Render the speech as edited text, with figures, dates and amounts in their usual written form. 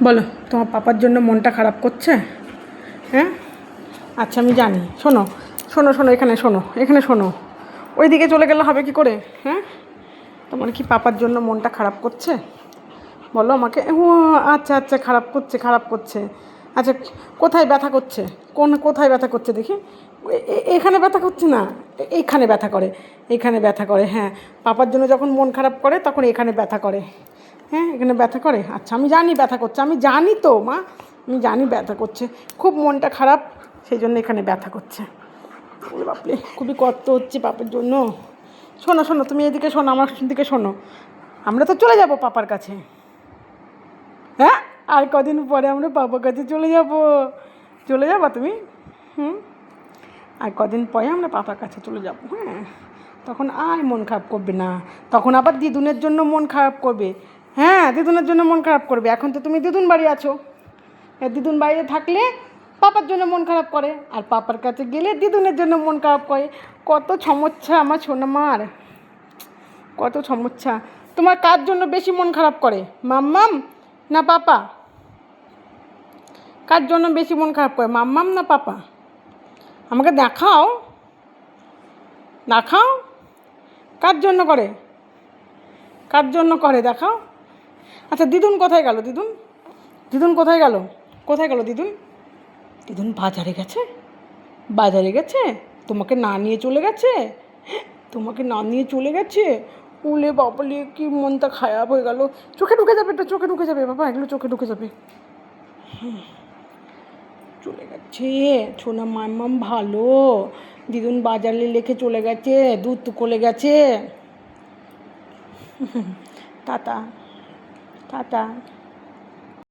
বলো, তোমার পাপার জন্য মনটা খারাপ করছে? হ্যাঁ, আচ্ছা আমি জানি। শোনো শোনো শোনো, এখানে শোনো। ওই দিকে চলে গেলে হবে কি করে? হ্যাঁ, তোমার কি পাপার জন্য মনটা খারাপ করছে? বলো আমাকে। ও আচ্ছা আচ্ছা, খারাপ করছে। আচ্ছা, কোথায় ব্যথা করছে? কোথায় ব্যথা করছে দেখি? এখানে ব্যথা করছে না, এইখানে ব্যথা করে। এইখানে ব্যথা করে, হ্যাঁ। পাপার জন্য যখন মন খারাপ করে তখন এখানে ব্যথা করে। হ্যাঁ, এখানে ব্যথা করে। আচ্ছা, আমি জানি ব্যথা করছে, আমি জানি তো মা, আমি জানি ব্যথা করছে। খুব মনটা খারাপ, সেই জন্য এখানে ব্যথা করছে। ওরে বাপরে, খুবই কষ্ট হচ্ছে পাপার জন্য। শোনো শোনো, তুমি এদিকে শোনো, আমার দিকে শোনো। আমরা তো চলে যাব পাপার কাছে। হ্যাঁ, আর কদিন পরে আমরা পাপার কাছে চলে যাবা তুমি? আর কদিন পরে আমরা পাপার কাছে চলে যাব। হ্যাঁ, তখন আর মন খারাপ করবে না। তখন আবার দিদুনের জন্য মন খারাপ করবে। হ্যাঁ, দিদুনের জন্য মন খারাপ করবে। এখন তো তুমি দিদুন বাড়ি আছো। দিদুন বাড়িতে থাকলে পাপার জন্য মন খারাপ করে, আর পাপার কাছে গেলে দিদুনের জন্য মন খারাপ করে। কত সমস্যা আমার সোনামার, কত সমস্যা। তোমার কার জন্য বেশি মন খারাপ করে, মাম্মাম না পাপা? কার জন্য বেশি মন খারাপ করে, মাম্মাম না পাপা? আমাকে দেখাও, দেখাও। কার জন্য করে, কার জন্য করে দেখাও। আচ্ছা, দিদুন কোথায় গেল? দিদুন কোথায় গেল? দিদুন? দিদুন বাজারে গেছে? বাজারে গেছে? তোমাকে না নিয়ে চলে গেছে? তোমাকে না নিয়ে চলে গেছে? উলে বাবলে, কি মনটা খারাপ হয়ে গেল। চোখে ঢুকে যাবে, এটা চোখে ঢুকে যাবে বাবা, এগুলো চোখে ঢুকে যাবে। চলে গেছে সোনা মাম্মাম, ভালো। দিদুন বাজারে লেখে চলে গেছে, দুধ তো কলে গেছে। Tata tata.